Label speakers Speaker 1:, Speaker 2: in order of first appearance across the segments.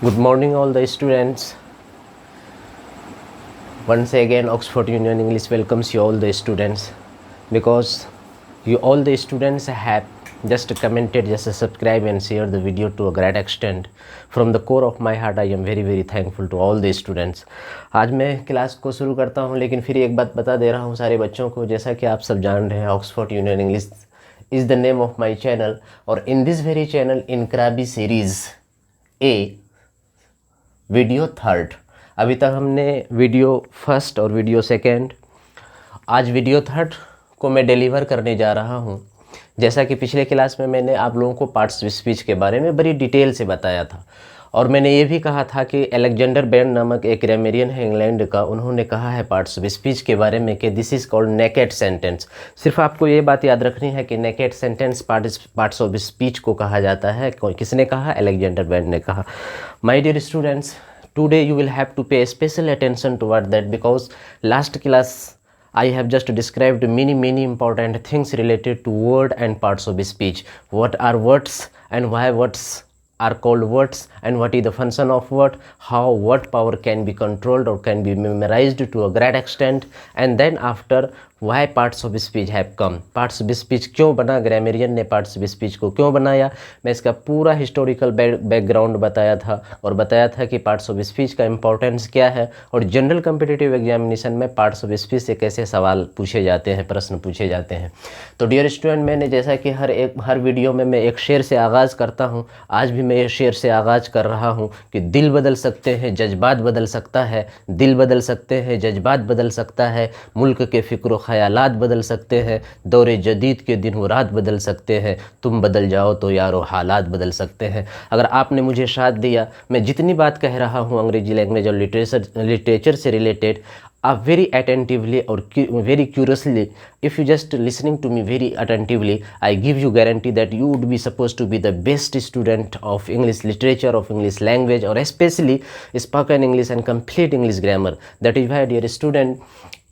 Speaker 1: Good morning, all the students. Once again, Oxford Union English welcomes you all the students because you all the students have just commented, just subscribe and share the video to a great extent. From the core of my heart, I am very thankful to all the students. आज मैं class को शुरू करता हूं, लेकिन फिर एक बात बता दे रहा हूं सारे बच्चों को। जैसा कि आप सब जान रहे हैं, Oxford Union English is the name of my channel, और इन दिस वेरी चैनल इनकलाबी सीरीज़ ए वीडियो थर्ड। अभी तक हमने वीडियो फर्स्ट और वीडियो सेकेंड, आज वीडियो थर्ड को मैं डिलीवर करने जा रहा हूँ। जैसा कि पिछले क्लास में मैंने आप लोगों को पार्ट्स ऑफ स्पीच के बारे में बड़ी डिटेल से बताया था, और मैंने ये भी कहा था कि अलेक्जेंडर बेन नामक एक ग्रामरियन है इंग्लैंड का, उन्होंने कहा है पार्ट्स ऑफ स्पीच के बारे में कि this is called naked sentence. सिर्फ आपको ये बात याद रखनी है कि naked sentence parts of speech को कहा जाता है। किसने कहा? अलेक्जेंडर बेन ने कहा। My dear students, today you will have to pay special attention toward that, because last class I have just described many important things related to word and parts of speech. What are words and why words are called words, and what is the function of word, how word power can be controlled or can be memorized to a great extent, and then after why parts of speech have come. Parts of speech क्यों बना, ग्रामरियन ने parts of speech को क्यों बनाया, मैं इसका पूरा historical background बताया था, और बताया था कि पार्ट्स ऑफ स्पीच का इंपॉर्टेंस क्या है, और जनरल कम्पिटिटिव एग्जामिनेशन में पार्ट्स ऑफ स्पीच से कैसे सवाल पूछे जाते हैं, प्रश्न पूछे जाते हैं। तो डियर स्टूडेंट, मैंने जैसा कि हर वीडियो में मैं एक शेर से आगाज़ करता हूँ, आज भी मैं ये शेर से आगाज़ कर रहा हूँ कि दिल बदल सकते हैं, जज्बात बदल सकता है, दिल बदल सकते हैं, जज्बात बदल सकता है, मुल्क के फ़िक्र ख़यालात बदल सकते हैं, दौरे जदीद के दिन वो रात बदल सकते हैं, तुम बदल जाओ तो यारो हालात बदल सकते हैं। अगर आपने मुझे साथ दिया, मैं जितनी बात कह रहा हूँ अंग्रेजी लैंग्वेज और लिटरेचर से रिलेटेड, आप वेरी अटेंटिवली और very curiously, if you just listening to me very attentively, I give you guarantee that you would be suppose to be the best student of English literature, of English language, और specially spoken English and complete English grammar. That is why dear student,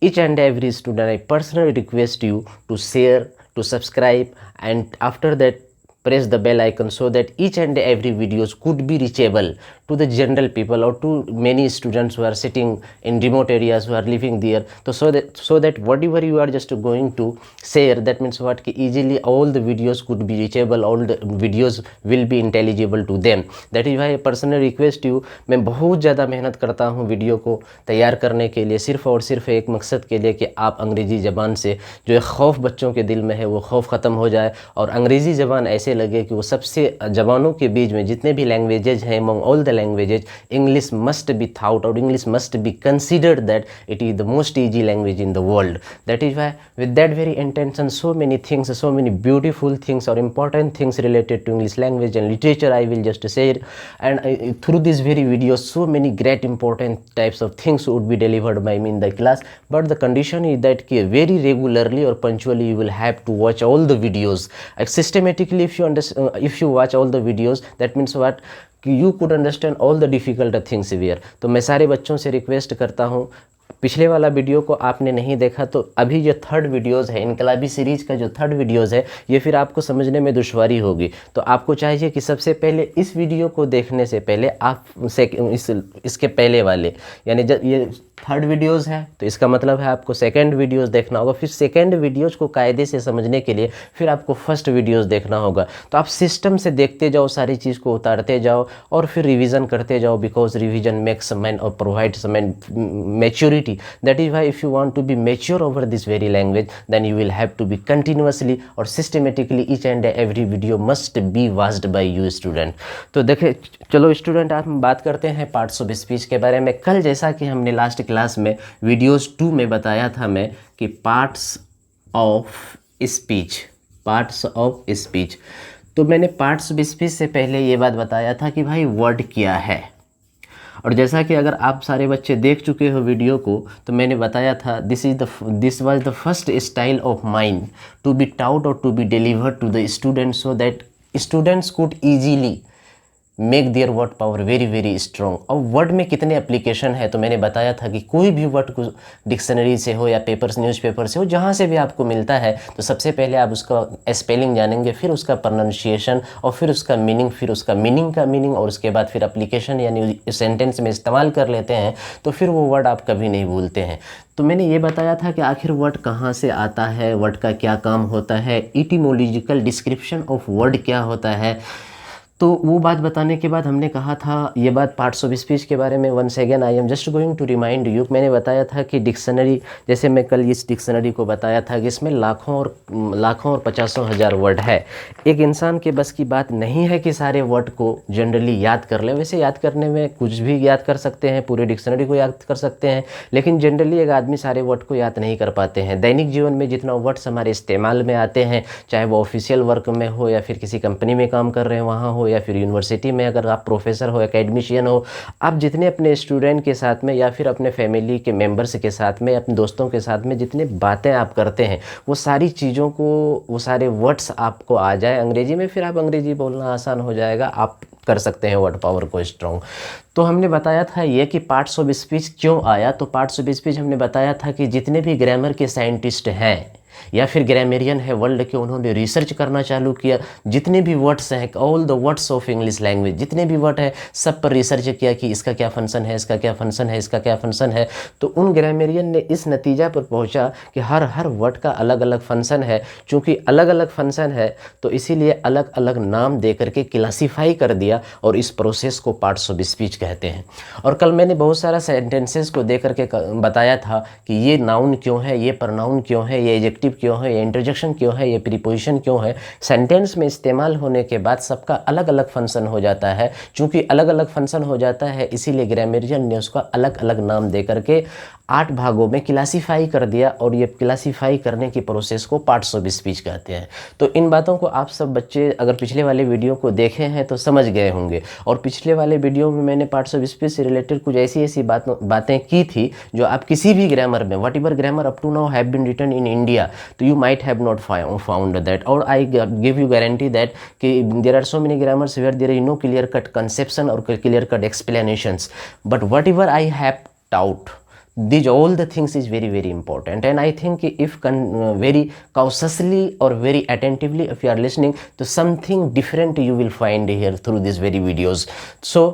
Speaker 1: each and every student, I personally request you to share, to subscribe, and after that press the bell icon, so that each and every videos could be reachable to the general people or to many students who are sitting in remote areas, who are living there. So that whatever you are just going to share, that means what, ki easily all the videos could be reachable, all the videos will be intelligible to them. That is why I personally request you, मैं बहुत ज़्यादा मेहनत करता हूँ video को तैयार करने के लिए, सिर्फ़ और सिर्फ एक मकसद के लिए कि आप अंग्रेज़ी ज़बान से जो एक खौफ बच्चों के दिल में है, वो खौफ ख़त्म हो जाए, और अंग्रेज़ी ज़बान ऐसे लगे कि वो सबसे ज़बानों के बीच में जितने भी लैंग्वेजेज हैं, among all the languages, English must be thought, और English must be considered that it is the most easy language in the world. That is why with that very intention, so many things, so many beautiful things और important things related to English language and literature I will just share, and through this very video so many great important types of things would be delivered by me in the class. But the condition is that very regularly or punctually you will have to watch all the videos systematically. If you watch all the videos, that means what, you could understand all the difficult things here. तो मैं सारे बच्चों से request करता हूँ, पिछले वाला video को आपने नहीं देखा तो अभी जो थर्ड वीडियोज़ है, इनकलाबी सीरीज़ का जो थर्ड वीडियोज़ है, ये फिर आपको समझने में दुश्वारी होगी। तो आपको चाहिए कि सबसे पहले इस वीडियो को देखने से पहले आप इसके पहले वाले, यानी जब ये थर्ड वीडियोज़ है तो इसका मतलब है आपको सेकंड वीडियोज़ देखना होगा, फिर सेकंड वीडियोज़ को कायदे से समझने के लिए फिर आपको फर्स्ट वीडियोज़ देखना होगा। तो आप सिस्टम से देखते जाओ, सारी चीज़ को उतारते जाओ और फिर रिवीजन करते जाओ, बिकॉज रिवीजन मेक्स मैन और provides man maturity. That is why if you want to be mature over this very language, then you will have to be continuously और systematically each and every video must be watched by you student. तो देखे चलो student, आप बात करते हैं parts of speech के बारे में। कल जैसा कि हमने लास्ट क्लास में वीडियोस 2 में बताया था मैं कि पार्ट्स ऑफ स्पीच, तो मैंने पार्ट्स ऑफ स्पीच से पहले ये बात बताया था कि भाई वर्ड क्या है, और जैसा कि अगर आप सारे बच्चे देख चुके हो वीडियो को, तो मैंने बताया था this was the first style of mind to be taught और to be delivered to the students, so that students could easily make their word power very very strong. अब वर्ड में कितने एप्लीकेशन है, तो मैंने बताया था कि कोई भी वर्ड को डिक्शनरी से हो या पेपर्स न्यूज़पेपर से हो, जहाँ से भी आपको मिलता है, तो सबसे पहले आप उसका स्पेलिंग जानेंगे, फिर उसका प्रोनाउंसिएशन, और फिर उसका मीनिंग, फिर उसका मीनिंग का मीनिंग, और उसके बाद फिर एप्लीकेशन यानी सेंटेंस में इस्तेमाल कर लेते हैं, तो फिर वो वर्ड आप कभी नहीं भूलते हैं। तो मैंने ये बताया था कि आखिर वर्ड कहाँ से आता है, वर्ड का क्या काम होता है, इटिमोलॉजिकल डिस्क्रिप्शन ऑफ वर्ड क्या होता है। तो वो बात बताने के बाद हमने कहा था ये बात पार्ट्स ऑफ स्पीच के बारे में। Once again I am just going to remind you, मैंने बताया था कि डिक्शनरी, जैसे मैं कल इस डिक्शनरी को बताया था कि इसमें लाखों और पचासों हज़ार वर्ड है। एक इंसान के बस की बात नहीं है कि सारे वर्ड को जनरली याद कर ले। वैसे याद करने में कुछ भी याद कर सकते हैं, पूरे डिक्शनरी को याद कर सकते हैं, लेकिन जनरली एक आदमी सारे वर्ड को याद नहीं कर पाते हैं। दैनिक जीवन में जितना वर्ड्स हमारे इस्तेमाल में आते हैं, चाहे वो ऑफिशियल वर्क में हो या फिर किसी कंपनी में काम कर रहे हैं वहाँ हो, या फिर यूनिवर्सिटी में अगर आप प्रोफेसर हो, एकेडमिशियन हो, आप जितने अपने स्टूडेंट के साथ में या फिर अपने फैमिली के मेंबर्स के साथ में, अपने दोस्तों के साथ में जितने बातें आप करते हैं, वो सारी चीज़ों को, वो सारे वर्ड्स आपको आ जाए अंग्रेजी में, फिर आप अंग्रेजी बोलना आसान हो जाएगा, आप कर सकते हैं वर्ड पावर को स्ट्रॉन्ग। तो हमने बताया था ये कि पार्ट्स ऑफ स्पीच क्यों आया। तो पार्ट्स ऑफ स्पीच हमने बताया था कि जितने भी ग्रामर के साइंटिस्ट हैं या फिर ग्रामेरियन है वर्ल्ड के, उन्होंने रिसर्च करना चालू किया। जितने भी वर्ड्स हैं, all the words of English language, जितने भी वर्ड है, सब पर रिसर्च किया कि इसका क्या फंक्शन है, इसका क्या फंक्शन है, इसका क्या फंक्शन है। तो उन ग्रामेरियन ने इस नतीजा पर पहुंचा कि हर वर्ड का अलग अलग फंक्शन है। चूँकि अलग अलग फंक्शन है तो इसीलिए अलग अलग नाम दे करके क्लासीफाई कर दिया, और इस प्रोसेस को पार्ट्स ऑफ स्पीच कहते हैं। और कल मैंने बहुत सारा सेंटेंसेस को दे करके बताया था कि ये नाउन क्यों है, ये प्रनाउन क्यों है, ये एडजेक्टिव क्यों है, ये इंटरजेक्शन क्यों है, ये प्रीपोजिशन क्यों है। सेंटेंस में इस्तेमाल होने के बाद सबका अलग अलग फंक्शन हो जाता है। चूंकि अलग अलग फंक्शन हो जाता है, इसीलिए ग्रामेरियन ने उसका अलग अलग नाम दे करके 8 भागों में क्लासीफाई कर दिया, और ये क्लासीफाई करने की प्रोसेस को पार्ट्स ऑफ स्पीच कहते हैं। तो इन बातों को आप सब बच्चे अगर पिछले वाले वीडियो को देखे हैं तो समझ गए होंगे। और पिछले वाले वीडियो में मैंने पार्ट्स ऑफ स्पीच से रिलेटेड कुछ ऐसी बातें की थी जो आप किसी भी ग्रामर में, whatever grammar up to now have been written in India, तो you might have not found that, or I give you guarantee that there are so many grammars where there is no clear cut conception or clear cut explanations, but whatever I have taught, these all the things is very very important, and I think if very cautiously or very attentively if you are listening, to something different you will find here through these very videos. So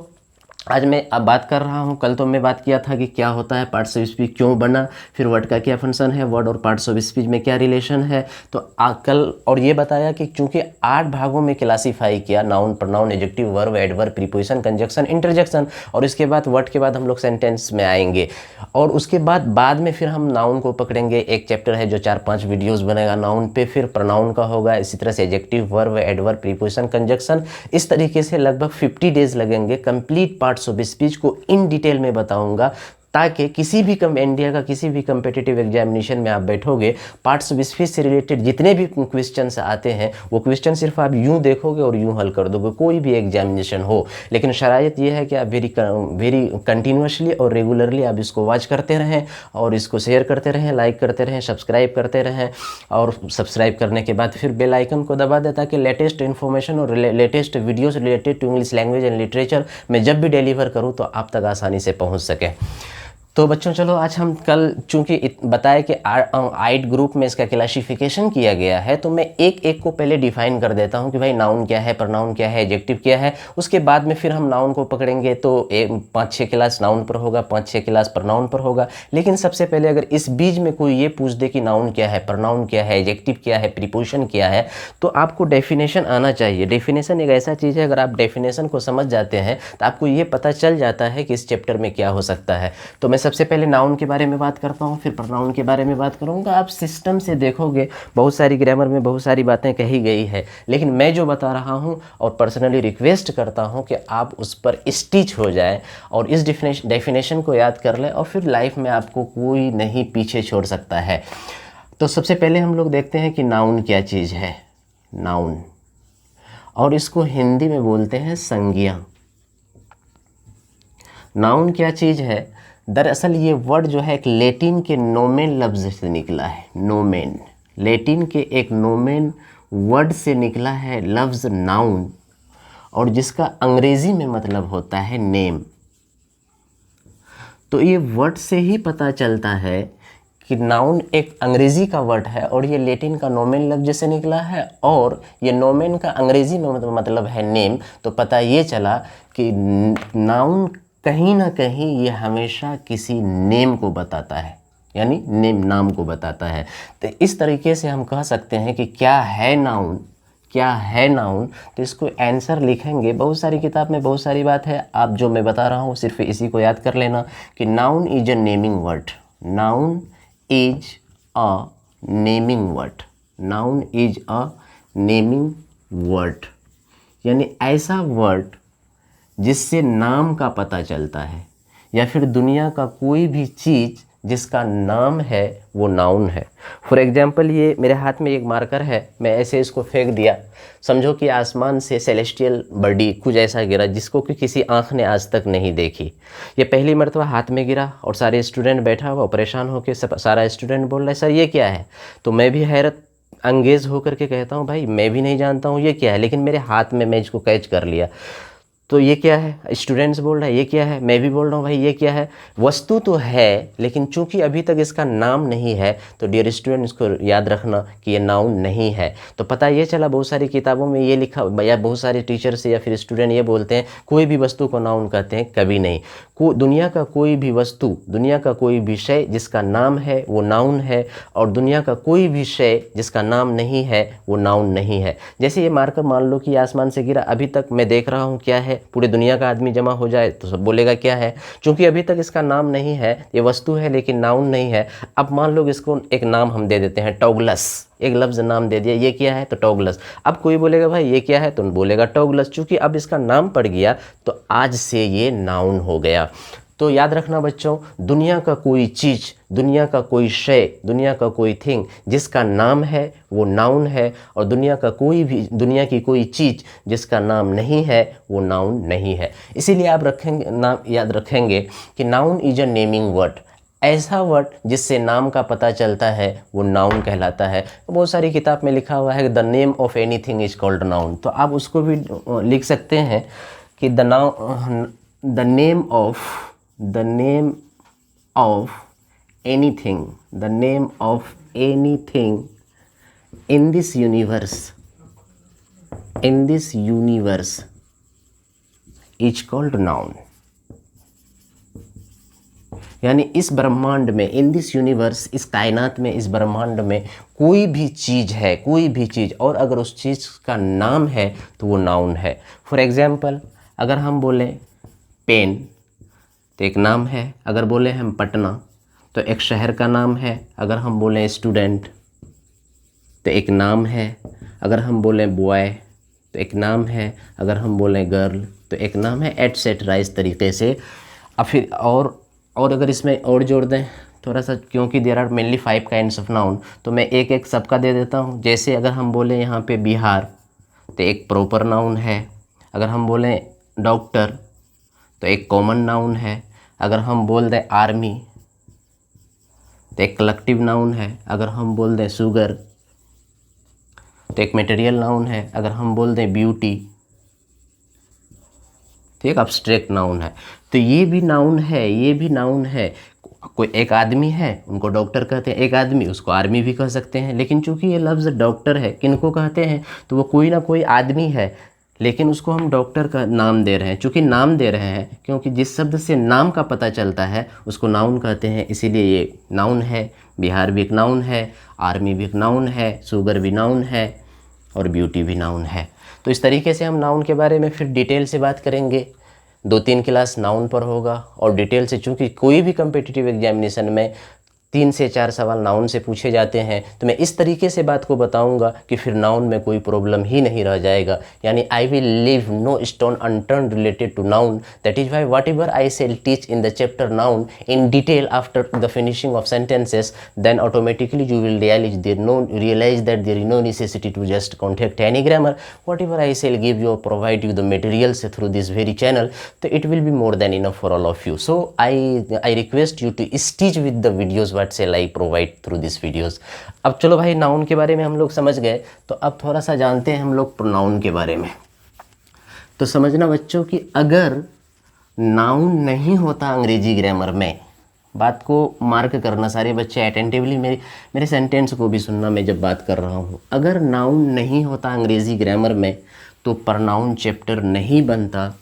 Speaker 1: आज मैं अब बात कर रहा हूँ, कल तो मैं बात किया था कि क्या होता है पार्ट्स ऑफ स्पीच, क्यों बना, फिर वर्ड का क्या फंक्शन है, वर्ड और पार्ट्स ऑफ स्पीच में क्या रिलेशन है। तो कल और ये बताया कि चूंकि 8 भागों में क्लासीफाई किया, noun, pronoun, adjective, verb, adverb, preposition, conjunction, interjection, और इसके बाद वर्ड के बाद हम लोग सेंटेंस में आएंगे, और उसके बाद में फिर हम नाउन को पकड़ेंगे। एक चैप्टर है जो 4-5 वीडियोस बनेगा नाउन पे, फिर प्रनाउन का होगा, इसी तरह से adjective, verb, adverb, preposition, conjunction, इस तरीके से लगभग 50 डेज लगेंगे। कंप्लीट पार्ट्स ऑफ स्पीच को इन डिटेल में बताऊंगा, ताकि किसी भी इंडिया का किसी भी कम्पिटिटिव एग्जामिनेशन में आप बैठोगे, पार्ट्स ऑफ स्पीच से रिलेटेड जितने भी क्वेश्चंस आते हैं, वो क्वेश्चन सिर्फ आप यूं देखोगे और यूं हल कर दोगे, कोई भी एग्जामिनेशन हो। लेकिन शरायत ये है कि आप वेरी कंटिन्यूसली और रेगुलरली आप इसको वॉच करते रहें, और इसको शेयर करते रहें, लाइक करते रहें, सब्सक्राइब करते रहें, और सब्सक्राइब करने के बाद फिर बेल आइकन को दबा दें, ताकि लेटेस्ट इन्फॉर्मेशन और latest videos related to English language and literature मैं जब भी डिलीवर करूँ तो आप तक आसानी से पहुँच सके। तो बच्चों चलो आज हम कल चूंकि बताया कि 8 ग्रुप में इसका क्लासिफिकेशन किया गया है, तो मैं एक एक को पहले डिफाइन कर देता हूं कि भाई नाउन क्या है, प्रनाउन क्या है, एडजेक्टिव क्या है। उसके बाद में फिर हम नाउन को पकड़ेंगे, तो 5-6 क्लास नाउन पर होगा, 5-6 क्लास प्रनाउन पर होगा। लेकिन सबसे पहले अगर इस बीच में कोई ये पूछ दे कि नाउन क्या है, प्रनाउन क्या है, एडजेक्टिव क्या है, प्रीपोजिशन क्या है, तो आपको डेफिनेशन आना चाहिए। डेफिनेशन एक ऐसा चीज़ है, अगर आप डेफिनेशन को समझ जाते हैं तो आपको ये पता चल जाता है कि इस चैप्टर में क्या हो सकता है। तो मैं सबसे पहले नाउन के बारे में बात करता हूँ, फिर प्रनाउन के बारे में बात करूँगा। आप सिस्टम से देखोगे बहुत सारी ग्रामर में बहुत सारी बातें कही गई है, लेकिन मैं जो बता रहा हूँ और पर्सनली रिक्वेस्ट करता हूँ कि आप उस पर स्टिच हो जाए और इस डेफिनेशन को याद कर लें, और फिर लाइफ में आपको कोई नहीं पीछे छोड़ सकता है। तो सबसे पहले हम लोग देखते हैं कि नाउन क्या चीज़ है। नाउन, और इसको हिंदी में बोलते हैं संज्ञा। नाउन क्या चीज़ है? दरअसल ये वर्ड जो है एक लैटिन के नोमेन लफ्ज़ से निकला है। नोमेन, लैटिन के एक नोमेन वर्ड से निकला है लफ्ज़ नाउन, और जिसका अंग्रेजी में मतलब होता है नेम। तो ये वर्ड से ही पता चलता है कि नाउन एक अंग्रेजी का वर्ड है और ये लैटिन का नोमेन लफ्ज से निकला है, और ये नोमेन का अंग्रेजी में मतलब है नेम। तो पता ये चला कि नाउन कहीं ना कहीं ये हमेशा किसी नेम को बताता है, यानी नेम नाम को बताता है। तो इस तरीके से हम कह सकते हैं कि क्या है नाउन, क्या है नाउन। तो इसको आंसर लिखेंगे, बहुत सारी किताब में बहुत सारी बात है, आप जो मैं बता रहा हूँ सिर्फ इसी को याद कर लेना कि noun is a naming word. Noun is a naming word. Noun is a naming word, यानी ऐसा वर्ड जिससे नाम का पता चलता है, या फिर दुनिया का कोई भी चीज़ जिसका नाम है वो नाउन है। फॉर एग्जाम्पल ये मेरे हाथ में एक मार्कर है, मैं ऐसे इसको फेंक दिया, समझो कि आसमान से सेलेस्टियल बॉडी कुछ ऐसा गिरा जिसको कि किसी आँख ने आज तक नहीं देखी। ये पहली मरतबा हाथ में गिरा और सारे स्टूडेंट बैठा हुआ परेशान होकर, सब सारा स्टूडेंट बोल रहा है सर ये क्या है। तो मैं भी हैरत अंगेज होकर के कहता हूँ भाई मैं भी नहीं जानता हूँ ये क्या है, लेकिन मेरे हाथ में मैं इसको कैच कर लिया। तो ये क्या है, स्टूडेंट्स बोल रहा है ये क्या है, मैं भी बोल रहा हूँ भाई ये क्या है। वस्तु तो है लेकिन चूंकि अभी तक इसका नाम नहीं है, तो डियर स्टूडेंट इसको याद रखना कि ये नाउन नहीं है। तो पता ये चला बहुत सारी किताबों में ये लिखा, या बहुत सारे टीचर्स या फिर स्टूडेंट ये बोलते हैं कोई भी वस्तु को नाउन कहते हैं, कभी नहीं। दुनिया का कोई भी वस्तु, दुनिया का कोई भी शय जिसका नाम है वो नाउन है, और दुनिया का कोई भी शय जिसका नाम नहीं है वो नाउन नहीं है। जैसे ये मार्कर मान लो कि आसमान से गिरा, अभी तक मैं देख रहा हूँ क्या है, पूरे दुनिया का आदमी जमा हो जाए तो सब बोलेगा क्या है, क्योंकि अभी तक इसका नाम नहीं है, ये वस्तु है लेकिन नाउन नहीं है। अब मान लो इसको एक नाम हम दे देते हैं टॉगलस, एक लफ्ज़ नाम दे दिया, ये क्या है तो टॉगलस। अब कोई बोलेगा भाई ये क्या है तो बोलेगा टॉगलस, चूँकि अब इसका नाम पड़ गया तो आज से ये नाउन हो गया। तो याद रखना बच्चों, दुनिया का कोई चीज़, दुनिया का कोई शय, दुनिया का कोई थिंग जिसका नाम है वो नाउन है, और दुनिया की कोई चीज़ जिसका नाम नहीं है वो नाउन नहीं है। इसीलिए आप रखेंगे, नाम याद रखेंगे कि noun is a naming word. ऐसा वर्ड जिससे नाम का पता चलता है वो नाउन कहलाता है। बहुत सारी किताब में लिखा हुआ है the name of anything is called noun, तो आप उसको भी लिख सकते हैं कि the name of anything, the name of anything in this universe is called noun. यानी इस ब्रह्मांड में, इन दिस यूनिवर्स, इस कायनात में, इस ब्रह्मांड में कोई भी चीज़ है, कोई भी चीज़, और अगर उस चीज़ का नाम है तो वो नाउन है। फॉर एग्जाम्पल अगर हम बोलें पेन तो एक नाम है, अगर बोले हम पटना तो एक शहर का नाम है, अगर हम बोलें स्टूडेंट तो एक नाम है, अगर हम बोलें बॉय तो एक नाम है, अगर हम बोलें गर्ल तो एक नाम है, एटसेट्रा। इस तरीके से अब फिर और अगर इसमें और जोड़ दें थोड़ा सा, क्योंकि there are mainly 5 kinds of noun, तो मैं एक एक सबका दे देता हूँ। जैसे अगर हम बोलें यहाँ पे बिहार तो एक प्रॉपर नाउन है, अगर हम बोलें डॉक्टर तो एक कॉमन नाउन है, अगर हम बोल दें आर्मी तो एक कलेक्टिव नाउन है, अगर हम बोल दें शुगर तो एक मटेरियल नाउन है, अगर हम बोल दें ब्यूटी तो एक अब्स्ट्रैक्ट नाउन है। तो ये भी नाउन है, ये भी नाउन है। कोई एक आदमी है उनको डॉक्टर कहते हैं, एक आदमी उसको आर्मी भी कह सकते हैं, लेकिन चूंकि ये लफ्ज़ डॉक्टर है, किनको कहते हैं तो वो कोई ना कोई आदमी है, लेकिन उसको हम डॉक्टर का नाम दे रहे हैं। चूँकि नाम दे रहे हैं क्योंकि जिस शब्द से नाम का पता चलता है उसको नाउन कहते हैं, इसीलिए ये नाउन है। बिहार भी एक नाउन है, आर्मी भी एक नाउन है, शुगर भी नाउन है, और ब्यूटी भी नाउन है। तो इस तरीके से हम नाउन के बारे में फिर डिटेल से बात करेंगे। 2-3 क्लास नाउन पर होगा, और डिटेल से, चूँकि कोई भी कम्पिटिटिव एग्जामिनेशन में 3 से 4 सवाल नाउन से पूछे जाते हैं, तो मैं इस तरीके से बात को बताऊंगा कि फिर नाउन में कोई प्रॉब्लम ही नहीं रह जाएगा। यानी I will leave no stone unturned related to noun. That is why whatever I shall teach in the chapter noun in detail after the finishing of sentences, then automatically you will realize that there is no necessity to just contact any grammar. Whatever I shall give you or provide you the materials through this very channel, so it will be more than enough for all of you. So I request you to stitch with the videos what shall I provide through these videos. अब चलो भाई, noun के बारे में हम लोग समझ गए, तो अब थोड़ा सा जानते हैं हम लोग प्रोनाउन के बारे में। तो समझना बच्चों कि अगर नाउन नहीं होता अंग्रेजी ग्रामर में, बात को मार्क करना सारे बच्चे अटेंटिवली, मेरे सेंटेंस को भी सुनना मैं जब बात कर रहा हूँ। अगर नाउन नहीं होता अंग्रेजी ग्रामर में तो प्रनाउन चैप्टर नहीं बनता,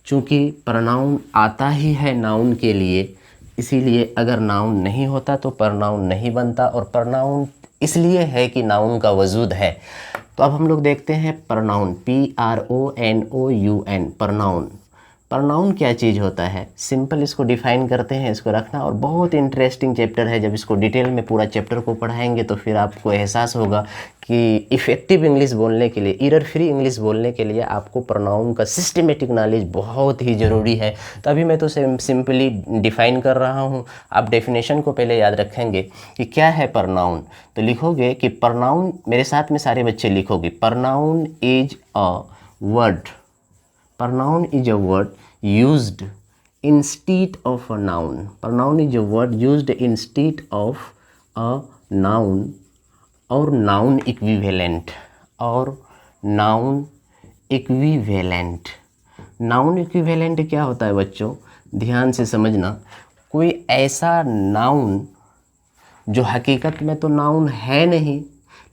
Speaker 1: चूँकि प्रनाउन आता ही है नाउन के लिए, इसीलिए अगर नाउन नहीं होता तो प्रनाउन नहीं बनता, और प्रनाउन इसलिए है कि नाउन का वजूद है। तो अब हम लोग देखते हैं प्रनाउन, PRONOUN, प्रनाउन। प्रनाउन क्या चीज़ होता है, सिंपल इसको डिफाइन करते हैं, इसको रखना। और बहुत इंटरेस्टिंग चैप्टर है, जब इसको डिटेल में पूरा चैप्टर को पढ़ाएंगे तो फिर आपको एहसास होगा कि इफ़ेक्टिव इंग्लिश बोलने के लिए, एरर फ्री इंग्लिश बोलने के लिए आपको प्रनाउन का सिस्टमेटिक नॉलेज बहुत ही ज़रूरी है। तो अभी मैं तो सिंपली डिफाइन कर रहा हूँ, आप डेफिनेशन को पहले याद रखेंगे कि क्या है प्रनाउन। तो लिखोगे कि प्रनाउन, मेरे साथ में सारे बच्चे लिखोगे, pronoun is a word, pronoun is a word used instead of a noun. Pronoun is a word used instead of a noun or noun equivalent, और noun equivalent। noun equivalent क्या होता है बच्चों, ध्यान से समझना। कोई ऐसा नाउन जो हकीकत में तो नाउन है नहीं,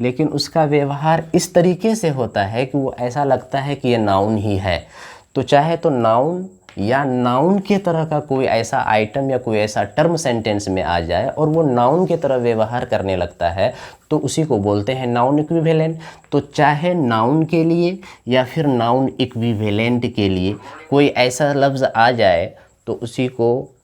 Speaker 1: लेकिन उसका व्यवहार इस तरीके से होता है कि वो ऐसा लगता है कि ये नाउन ही है। तो चाहे तो नाउन या नाउन के तरह का कोई ऐसा आइटम या कोई ऐसा टर्म सेंटेंस में आ जाए और वो नाउन के तरह व्यवहार करने लगता है, तो उसी को बोलते हैं नाउन इक्विवेलेंट। तो चाहे नाउन के लिए या फिर नाउन इक्विवेलेंट के लिए कोई ऐसा लफ्ज़ आ जाए तो उसी को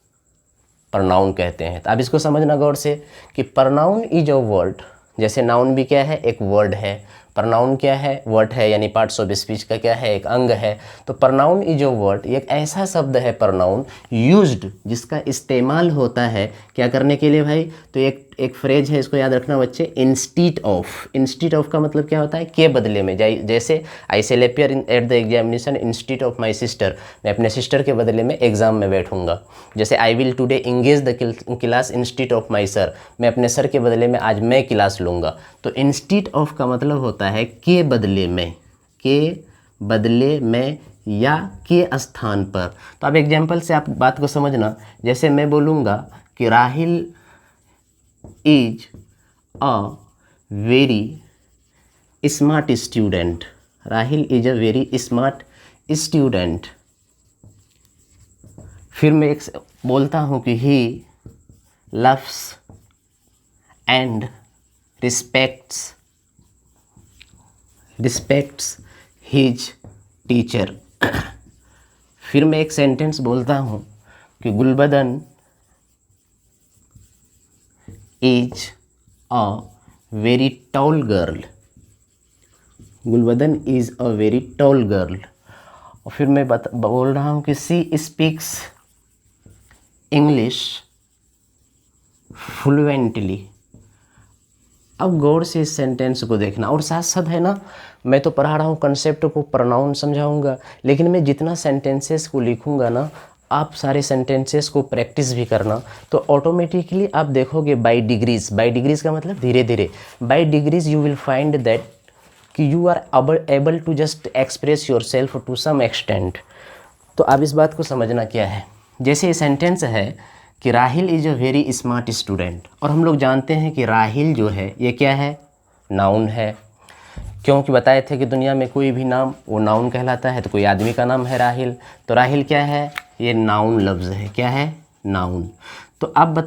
Speaker 1: प्रनाउन कहते हैं। तो अब इसको समझना गौर से कि प्रनाउन इज अ वर्ड, जैसे नाउन भी क्या है, एक वर्ड है, प्रनाउन क्या है, वर्ड है, यानी पार्ट्स ऑफ स्पीच का क्या है, एक अंग है। तो प्रनाउन इज अ वर्ड, एक ऐसा शब्द है प्रनाउन यूज्ड, जिसका इस्तेमाल होता है क्या करने के लिए भाई। तो एक फ्रेज है, इसको याद रखना बच्चे, इंस्टीड ऑफ। इंस्टीड ऑफ का मतलब क्या होता है, के बदले में। जैसे I shall appear at the examination instead of my sister, मैं अपने सिस्टर के बदले में एग्जाम में बैठूंगा। जैसे I will today engage the class instead of my sir, मैं अपने सर के बदले में आज मैं क्लास लूँगा। तो इंस्टीड ऑफ का मतलब होता है के बदले में, के बदले में या के स्थान पर। तो अब एग्जाम्पल से आप बात को समझना। जैसे मैं बोलूँगा कि Rahil is a very smart student, Rahil is a very smart student. फिर मैं एक बोलता हूँ कि he loves and respects his teacher. फिर मैं एक सेंटेंस बोलता हूँ कि Gulbadan is a very tall girl, Gulbadan is a very tall girl. और फिर मैं बोल रहा हूँ कि सी स्पीक्स इंग्लिश फ्लुएंटली। अब गौर से इस सेंटेंस को देखना, और साथ साथ है ना, मैं तो पढ़ा रहा हूँ कंसेप्ट को, प्रनाउन समझाऊंगा, लेकिन मैं जितना सेंटेंसेस को लिखूंगा ना, आप सारे सेंटेंसेस को प्रैक्टिस भी करना। तो ऑटोमेटिकली आप देखोगे बाय डिग्रीज, बाय डिग्रीज का मतलब धीरे धीरे, by degrees you will find that कि you are able to just express yourself to some extent. तो अब इस बात को समझना क्या है। जैसे ये सेंटेंस है कि Rahil is a very smart student, और हम लोग जानते हैं कि राहिल जो है ये क्या है, नाउन है, क्योंकि बताए थे कि दुनिया में कोई भी नाम वो नाउन कहलाता है। तो कोई आदमी का नाम है राहिल, तो राहिल क्या है, ये नाउन लफ्ज़ है, क्या है, नाउन। तो अब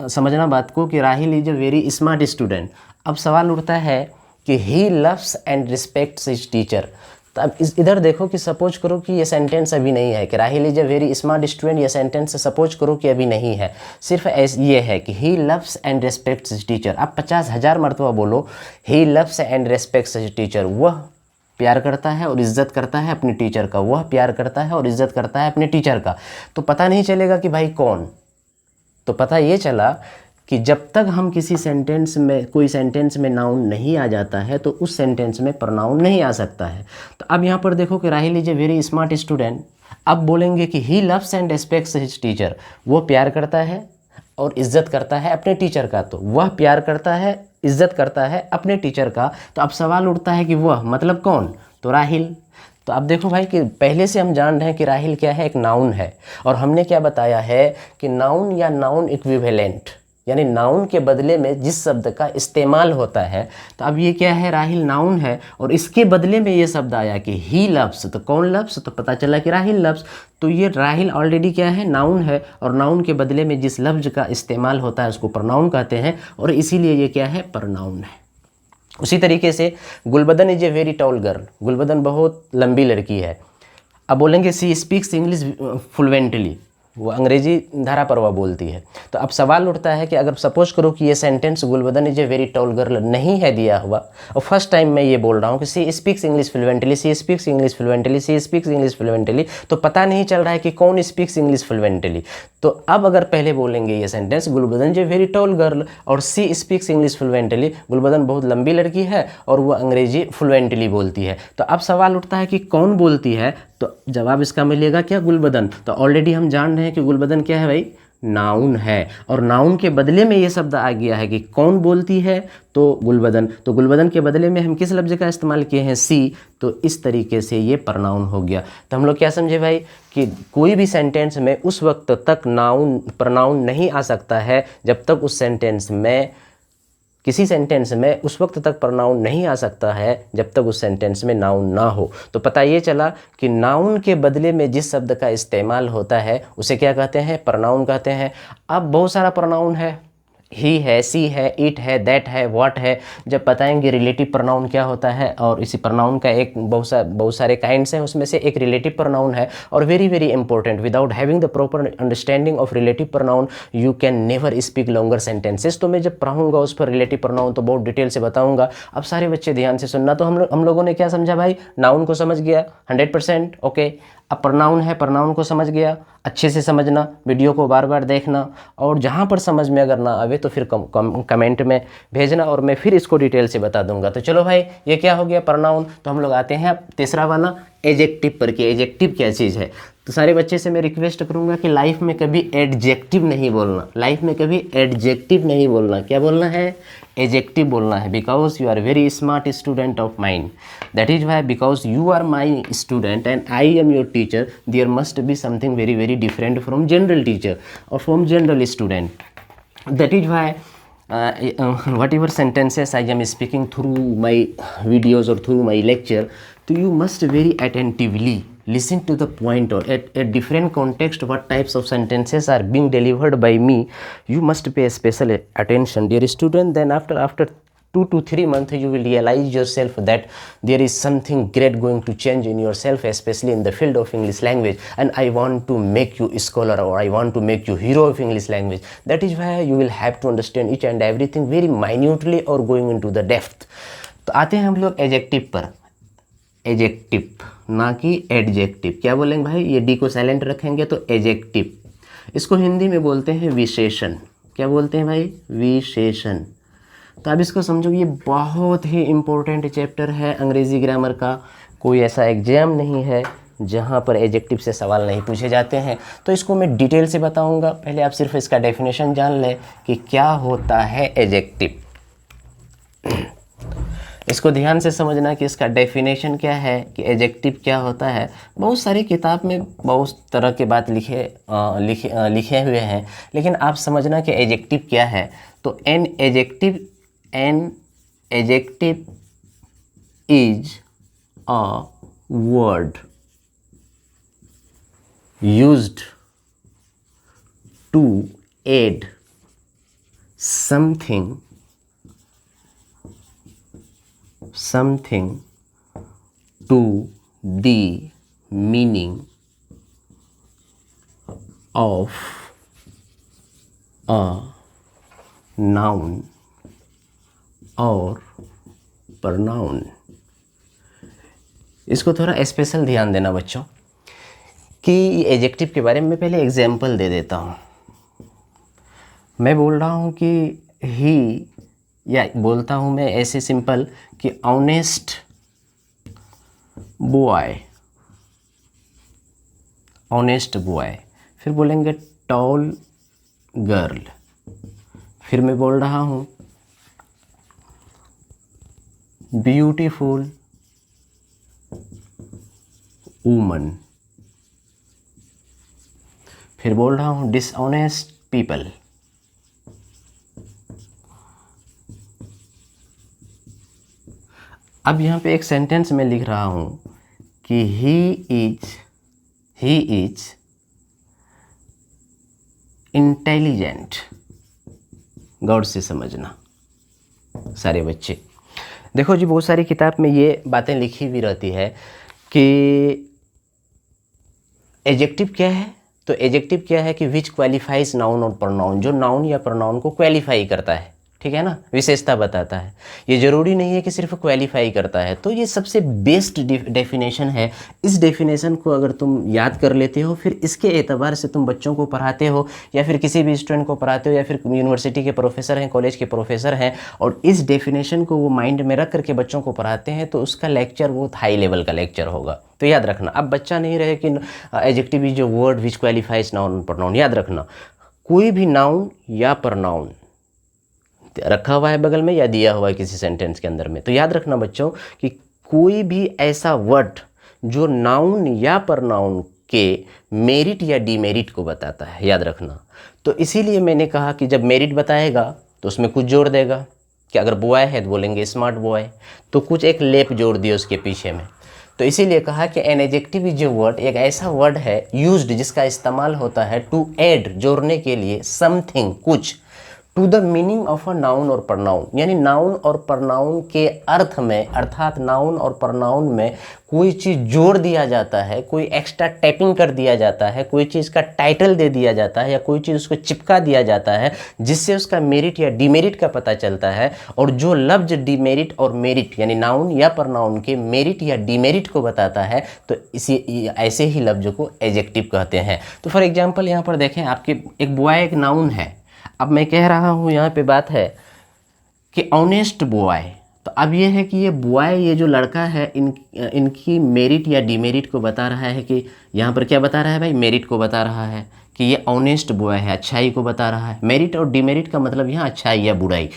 Speaker 1: समझना बात को कि Rahil is a very smart student. अब सवाल उठता है कि he loves and respects his teacher. तो अब इधर देखो कि सपोज करो कि ये सेंटेंस अभी नहीं है कि Rahil is a very smart student, ये सेंटेंस सपोज करो कि अभी नहीं है, सिर्फ ये है कि he loves and respects his teacher. अब 50,000 मरतबा बोलो he loves and respects his teacher, वह प्यार करता है और इज्जत करता है अपने टीचर का, वह प्यार करता है और इज्जत करता है अपने टीचर का। तो पता नहीं चलेगा कि भाई कौन, तो पता ये चला कि जब तक हम किसी सेंटेंस में, कोई सेंटेंस में नाउन नहीं आ जाता है तो उस सेंटेंस में प्रनाउन नहीं आ सकता है। तो अब यहाँ पर देखो कि Rahil is a very smart student, अब बोलेंगे कि he loves and respects his teacher, वो प्यार करता है और इज्जत करता है अपने टीचर का। तो वह प्यार करता है, इज्जत करता है अपने टीचर का। तो अब सवाल उठता है कि वह मतलब कौन, तो राहिल। तो अब देखो भाई कि पहले से हम जान रहे हैं कि राहिल क्या है, एक नाउन है, और हमने क्या बताया है कि नाउन या नाउन इक्विवेलेंट, यानी नाउन के बदले में जिस शब्द का इस्तेमाल होता है। तो अब ये क्या है, राहिल नाउन है, और इसके बदले में ये शब्द आया कि ही लव्स, तो कौन लव्स, तो पता चला कि राहिल लव्स। तो ये राहिल ऑलरेडी क्या है, नाउन है, और नाउन के बदले में जिस लफ्ज का इस्तेमाल होता है उसको प्रनाउन कहते हैं, और इसीलिए ये क्या है, प्रनाउन है। उसी तरीके से Gulbadan is a very tall girl, Gulbadan बहुत लंबी लड़की है। अब बोलेंगे सी स्पीक्स इंग्लिश फ्लुएंटली, वो अंग्रेजी धारा पर वह बोलती है। तो अब सवाल उठता है कि अगर सपोज करो कि ये sentence Gulbadan is a very tall girl नहीं है दिया हुआ, और फर्स्ट टाइम मैं ये बोल रहा हूँ कि she speaks English fluently, she speaks English fluently, she speaks English fluently, तो पता नहीं चल रहा है कि कौन स्पीक्स इंग्लिश फ्लुएंटली। तो अब अगर पहले बोलेंगे ये sentence Gulbadan is a very tall girl और she speaks English fluently, Gulbadan बहुत लंबी लड़की है और वह अंग्रेजी फ्लुएंटली बोलती है। तो अब सवाल उठता है कि कौन बोलती है, तो जवाब इसका मिलेगा क्या, गुलबदन। तो ऑलरेडी हम जान रहे हैं कि गुलबदन क्या है भाई, नाउन है, और नाउन के बदले में ये शब्द आ गया है कि कौन बोलती है, तो गुलबदन। तो गुलबदन के बदले में हम किस लफ्ज़ का इस्तेमाल किए हैं, सी, तो इस तरीके से ये प्रनाउन हो गया। तो हम लोग क्या समझे भाई कि कोई भी सेंटेंस में उस वक्त तक नाउन प्रनाउन नहीं आ सकता है जब तक उस सेंटेंस में, किसी सेंटेंस में उस वक्त तक प्रनाउन नहीं आ सकता है जब तक उस सेंटेंस में नाउन ना हो। तो पता ये चला कि नाउन के बदले में जिस शब्द का इस्तेमाल होता है उसे क्या कहते हैं, प्रनाउन कहते हैं। अब बहुत सारा प्रनाउन है, ही है, सी है, इट है, दैट है, व्हाट है। जब बताएंगे रिलेटिव प्रनाउन क्या होता है, और इसी प्रनाउन का एक बहुत सारे काइंड्स हैं, उसमें से एक रिलेटिव प्रनाउन है, और very very important, without having the proper understanding of relative pronoun you can never speak longer sentences. तो मैं जब पढ़ाऊंगा उस पर रिलेटिव प्रनाउन तो बहुत डिटेल से बताऊंगा। अब सारे बच्चे ध्यान से सुनना। तो हम लोगों ने क्या समझा भाई, नाउन को समझ गया 100%, ओके। अब प्रनाउन है, प्रनाउन को समझ गया, अच्छे से समझना, वीडियो को बार बार देखना, और जहाँ पर समझ में अगर ना आवे तो फिर कमेंट में भेजना, और मैं फिर इसको डिटेल से बता दूंगा। तो चलो भाई, ये क्या हो गया, प्रनाउन। तो हम लोग आते हैं अब तीसरा वाला, एडजेक्टिव पर, कि एडजेक्टिव क्या चीज़ है। तो सारे बच्चे से मैं रिक्वेस्ट करूंगा कि लाइफ में कभी एडजेक्टिव नहीं बोलना, लाइफ में कभी एडजेक्टिव नहीं बोलना। क्या बोलना है, एडजेक्टिव बोलना है, because you are very smart student of mind. That is why, because you are my student and I am your teacher, there must be something very very different from general teacher और from general student. That is why whatever sentences I am speaking through my videos or through my lecture, so you must very attentively listen to the point, or at a different context what types of sentences are being delivered by me, you must pay special attention, dear student. Then after 2 to 3 months you will realize yourself that there is something great going to change in yourself, especially in the field of English language, and I want to make you a scholar, or I want to make you hero of English language. That is why you will have to understand each and everything very minutely or going into the depth. तो आते हैं हम लोग adjective पर, adjective ना कि adjective. क्या बोलेंगे भाई, ये डी को साइलेंट रखेंगे तो एडजेक्टिव। इसको हिंदी में बोलते हैं विशेषण। क्या बोलते हैं भाई, विशेषण। तो अब इसको समझो, ये बहुत ही इम्पोर्टेंट चैप्टर है अंग्रेजी ग्रामर का। कोई ऐसा एग्जाम नहीं है जहाँ पर एडजेक्टिव से सवाल नहीं पूछे जाते हैं। तो इसको मैं डिटेल से बताऊंगा, पहले आप सिर्फ इसका डेफिनेशन जान लें कि क्या होता है एडजेक्टिव। इसको ध्यान से समझना कि इसका डेफिनेशन क्या है, कि एडजेक्टिव क्या होता है। बहुत सारी किताब में बहुत तरह के बात लिखे हुए हैं, लेकिन आप समझना कि एडजेक्टिव क्या है। तो an adjective is a word used to add something to the meaning of a noun और pronoun। इसको थोड़ा स्पेशल ध्यान देना बच्चों, कि एडजेक्टिव के बारे में पहले एग्जाम्पल दे देता हूँ। मैं बोल रहा हूँ कि ही, या बोलता हूँ मैं ऐसे सिंपल कि ऑनेस्ट बॉय, ऑनेस्ट बॉय। फिर बोलेंगे टॉल गर्ल। फिर मैं बोल रहा हूँ ब्यूटीफुल वूमन। फिर बोल रहा हूँ डिसऑनेस्ट पीपल, अब यहाँ पे एक सेंटेंस में लिख रहा हूँ कि ही इज इंटेलिजेंट। गौर से समझना सारे बच्चे। देखो जी, बहुत सारी किताब में ये बातें लिखी भी रहती है कि एडजेक्टिव क्या है, तो एडजेक्टिव क्या है कि विच क्वालिफाइज नाउन और प्रोनाउन, जो नाउन या प्रोनाउन को क्वालिफाई करता है, ठीक है ना, विशेषता बताता है। ये जरूरी नहीं है कि सिर्फ क्वालिफाई करता है। तो ये सबसे बेस्ट डेफिनेशन है। इस डेफिनेशन को अगर तुम याद कर लेते हो, फिर इसके एतबार से तुम बच्चों को पढ़ाते हो या फिर किसी भी स्टूडेंट को पढ़ाते हो या फिर यूनिवर्सिटी के प्रोफेसर हैं, कॉलेज के प्रोफेसर हैं, और इस डेफिनेशन को वो माइंड में रख करके बच्चों को पढ़ाते हैं, तो उसका लेक्चर वो हाई लेवल का लेक्चर होगा। तो याद रखना, अब बच्चा नहीं रहे कि एडजेक्टिव इज जो word which qualifies noun pronoun. याद रखना, कोई भी नाउन या प्रोनाउन रखा हुआ है बगल में या दिया हुआ है किसी सेंटेंस के अंदर में, तो याद रखना बच्चों कि कोई भी ऐसा वर्ड जो नाउन या प्रोनाउन के मेरिट या डीमेरिट को बताता है, याद रखना। तो इसीलिए मैंने कहा कि जब मेरिट बताएगा तो उसमें कुछ जोड़ देगा, कि अगर बॉय है तो बोलेंगे स्मार्ट बॉय, तो कुछ एक लेप जोड़ दिया उसके पीछे में। तो इसीलिए कहा कि एन एडजेक्टिव इज जो वर्ड एक ऐसा वर्ड है यूज्ड, जिसका इस्तेमाल होता है टू ऐड, जोड़ने के लिए, समथिंग, कुछ, to the meaning of a noun और प्रनाउन, यानी नाउन और प्रनाउन के अर्थ में, अर्थात नाउन और प्रनाउन में कोई चीज़ जोड़ दिया जाता है, कोई एक्स्ट्रा टैपिंग कर दिया जाता है, कोई चीज़ का टाइटल दे दिया जाता है, या कोई चीज़ उसको चिपका दिया जाता है, जिससे उसका मेरिट या डिमेरिट का पता चलता है। और जो लफ्ज डिमेरिट और मेरिट यानी नाउन या प्रनाउन के मेरिट या डिमेरिट को बताता है, तो इसी ऐसे ही लफ्ज को एडजेक्टिव कहते हैं। तो फॉर एग्जाम्पल यहाँ पर देखें, आपके एक बॉय एक नाउन है। अब मैं कह रहा हूँ यहाँ पे बात है कि ऑनेस्ट बॉय, तो अब ये है कि ये बॉय, ये जो लड़का है, इनकी मेरिट या डिमेरिट को बता रहा है। कि यहाँ पर क्या बता रहा है भाई, मेरिट को बता रहा है कि ये ऑनेस्ट बॉय है, अच्छाई को बता रहा है। मेरिट और डिमेरिट का मतलब यहाँ अच्छाई या बुराई।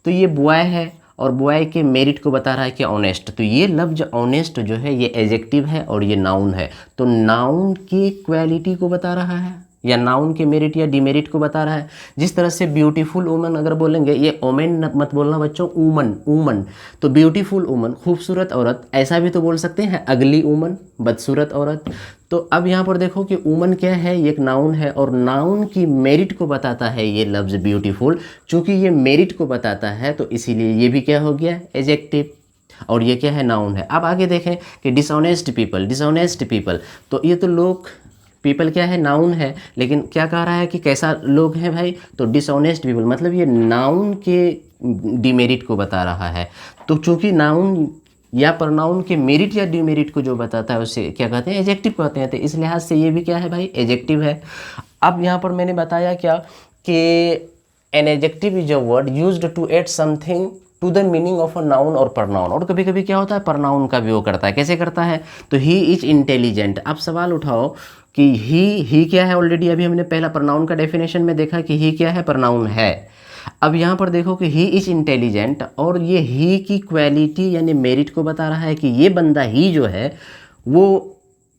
Speaker 1: तो ये बॉय है और बॉय के मेरिट को बता रहा है कि ऑनेस्ट, तो ये लफ्ज ऑनेस्ट जो है ये एडजेक्टिव है और ये नाउन है। तो नाउन की क्वालिटी को बता रहा है या नाउन के मेरिट या डिमेरिट को बता रहा है। जिस तरह से ब्यूटीफुल वुमन अगर बोलेंगे, ये ओमेन मत बोलना बच्चों, वुमन, वुमन। तो ब्यूटीफुल वुमन, खूबसूरत औरत, ऐसा भी तो बोल सकते हैं अगली वुमन, बदसूरत औरत। तो अब यहाँ पर देखो कि वुमन क्या है, ये एक नाउन है और नाउन की मेरिट को बताता है ये लफ्ज़ ब्यूटीफुल। चूँकि ये मेरिट को बताता है तो इसीलिए ये भी क्या हो गया, एडजेक्टिव, और ये क्या है, नाउन है। अब आगे देखें कि डिसऑनेस्ट पीपल, डिसऑनेस्ट पीपल, तो ये तो लोग, पीपल क्या है, नाउन है, लेकिन क्या कह रहा है कि कैसा लोग हैं भाई, तो डिसऑनेस्ट पीपल, मतलब ये नाउन के डिमेरिट को बता रहा है। तो चूंकि नाउन या प्रनाउन के मेरिट या डिमेरिट को जो बताता है उसे क्या कहते हैं, एडजेक्टिव कहते हैं। तो इस लिहाज से ये भी क्या है भाई, एडजेक्टिव है। अब यहाँ पर मैंने बताया क्या कि an adjective is a word used to add something to the meaning of a noun और प्रनाउन। और कभी कभी क्या होता है, प्रनाउन का भी वो करता है। कैसे करता है, तो ही इज इंटेलिजेंट। अब सवाल उठाओ कि ही क्या है, ऑलरेडी अभी हमने पहला प्रनाउन का डेफिनेशन में देखा कि ही क्या है, प्रनाउन है। अब यहाँ पर देखो कि ही इज इंटेलिजेंट, और ये ही की क्वालिटी यानी मेरिट को बता रहा है कि ये बंदा ही जो है वो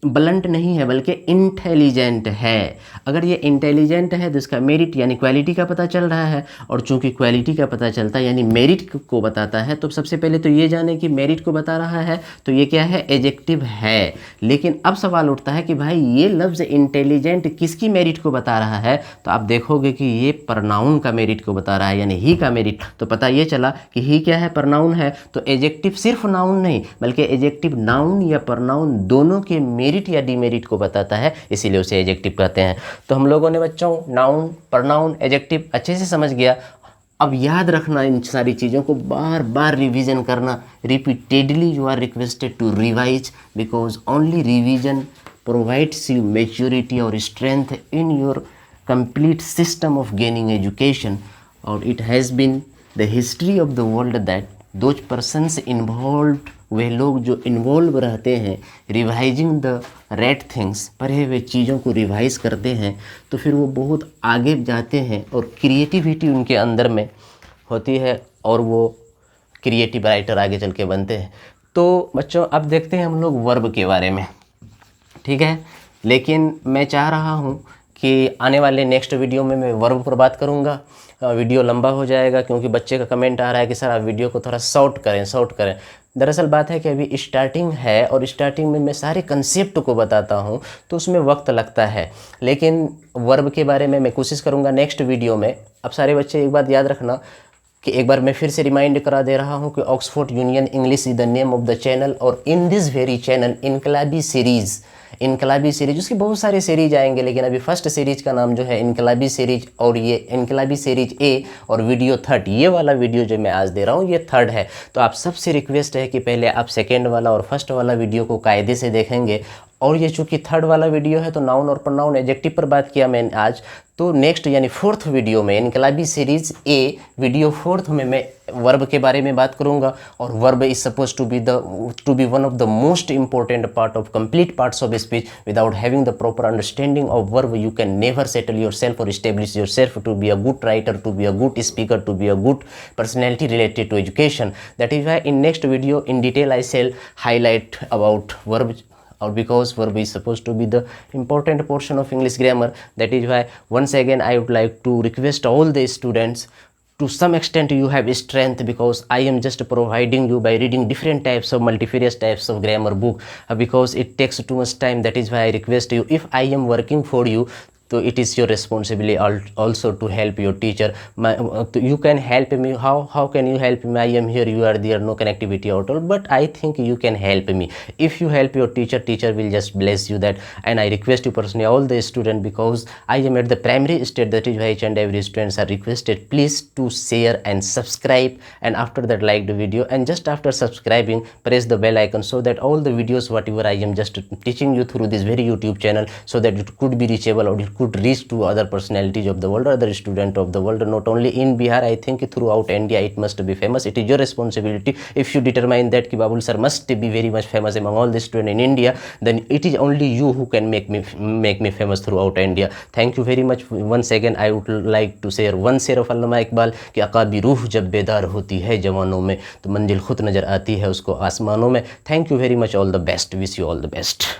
Speaker 1: ब्लंट नहीं है बल्कि इंटेलिजेंट है। अगर ये इंटेलिजेंट है तो इसका मेरिट यानी क्वालिटी का पता चल रहा है, और चूंकि क्वालिटी का पता चलता है यानी मेरिट को बताता है, तो सबसे पहले तो ये जाने कि मेरिट को बता रहा है तो ये क्या है, एडजेक्टिव है। लेकिन अब सवाल उठता है कि भाई ये लफ्ज़ इंटेलिजेंट किसकी मेरिट को बता रहा है, तो आप देखोगे कि ये प्रनाउन का मेरिट को बता रहा है यानी ही का मेरिट। तो पता ये चला कि ही क्या है, प्रनाउन है। तो एडजेक्टिव सिर्फ नाउन नहीं बल्कि एडजेक्टिव नाउन या प्रनाउन दोनों के मेरिट या डिमेरिट को बताता है, इसीलिए उसे एडजेक्टिव कहते हैं। तो हम लोगों ने बच्चों नाउन, प्रनाउन, एडजेक्टिव अच्छे से समझ गया। अब याद रखना इन सारी चीज़ों को, बार बार रिवीजन करना, repeatedly you are requested to revise, because only revision provides you maturity और strength in your complete system of gaining education. और it has been the history of the world that those persons involved, वे लोग जो involve रहते हैं revising the red things, पढ़े हुए चीज़ों को रिवाइज करते हैं, तो फिर वो बहुत आगे जाते हैं और क्रिएटिविटी उनके अंदर में होती है और वो क्रिएटिव राइटर आगे चल के बनते हैं। तो बच्चों अब देखते हैं हम लोग वर्ब के बारे में। ठीक है। लेकिन मैं चाह रहा हूँ कि आने वाले नेक्स्ट वीडियो में मैं वर्ब पर बात करूँगा। वीडियो लंबा हो जाएगा क्योंकि बच्चे का कमेंट आ रहा है कि सर आप वीडियो को थोड़ा शॉर्ट करें। दरअसल बात है कि अभी स्टार्टिंग है और स्टार्टिंग में मैं सारे कंसेप्ट को बताता हूँ तो उसमें वक्त लगता है। लेकिन वर्ब के बारे में मैं कोशिश करूँगा नेक्स्ट वीडियो में। अब सारे बच्चे एक बात याद रखना कि एक बार मैं फिर से रिमाइंड करा दे रहा हूँ कि Oxford Union English is the name of the channel, और इन दिस वेरी चैनल इनकलाबी सीरीज उसकी बहुत सारे सीरीज आएंगे, लेकिन अभी फर्स्ट सीरीज का नाम जो है इनकलाबी सीरीज, और ये इनकलाबी सीरीज ए और वीडियो थर्ड, ये वाला वीडियो जो मैं आज दे रहा हूँ ये थर्ड है। तो आप सबसे रिक्वेस्ट है कि पहले आप सेकेंड वाला और फर्स्ट वाला वीडियो को कायदे से देखेंगे। और ये चूंकि थर्ड वाला वीडियो है तो नाउन और प्रोनाउन एडजेक्टिव पर बात किया मैंने आज, तो नेक्स्ट यानी फोर्थ वीडियो में इनकलाबी सीरीज ए वीडियो फोर्थ में मैं वर्ब के बारे में बात करूंगा। और verb is suppose to be one of the most important part of complete parts of speech. Without having the proper understanding of verb you can never settle yourself और establish yourself to be a good writer, to be a good speaker, to be a good personality related to education. That is why in next video in detail I shall highlight about verb, or because verb is supposed to be the important portion of English grammar. That is why once again I would like to request all the students, to some extent you have strength because I am just providing you by reading different types of multifarious types of grammar book, because it takes too much time. That is why I request you, if I am working for you, so it is your responsibility also to help your teacher. You can help me. How can you help me? I am here, you are there, no connectivity at all, but I think you can help me. If you help your teacher will just bless you that. And I request you personally, all the students, because I am at the primary state, that is why each and every students are requested please to share and subscribe, and after that like the video, and just after subscribing press the bell icon, so that all the videos whatever I am just teaching you through this very YouTube channel, so that it could be reachable or it could reach to other personalities of the world or other student of the world, not only in Bihar. I think throughout India it must be famous. It is your responsibility. If you determine that ki Babul sir must be very much famous among all the students in India, then it is only you who can make me famous throughout India. Thank you very much. Once again I would like to share one शेर of अल्लामा इकबाल कि अकाबी रूह जब बेदार होती है जवानों में तो मंजिल खुद नजर आती है उसको आसमानों में. Thank you very much. All the best. Wish you all the best.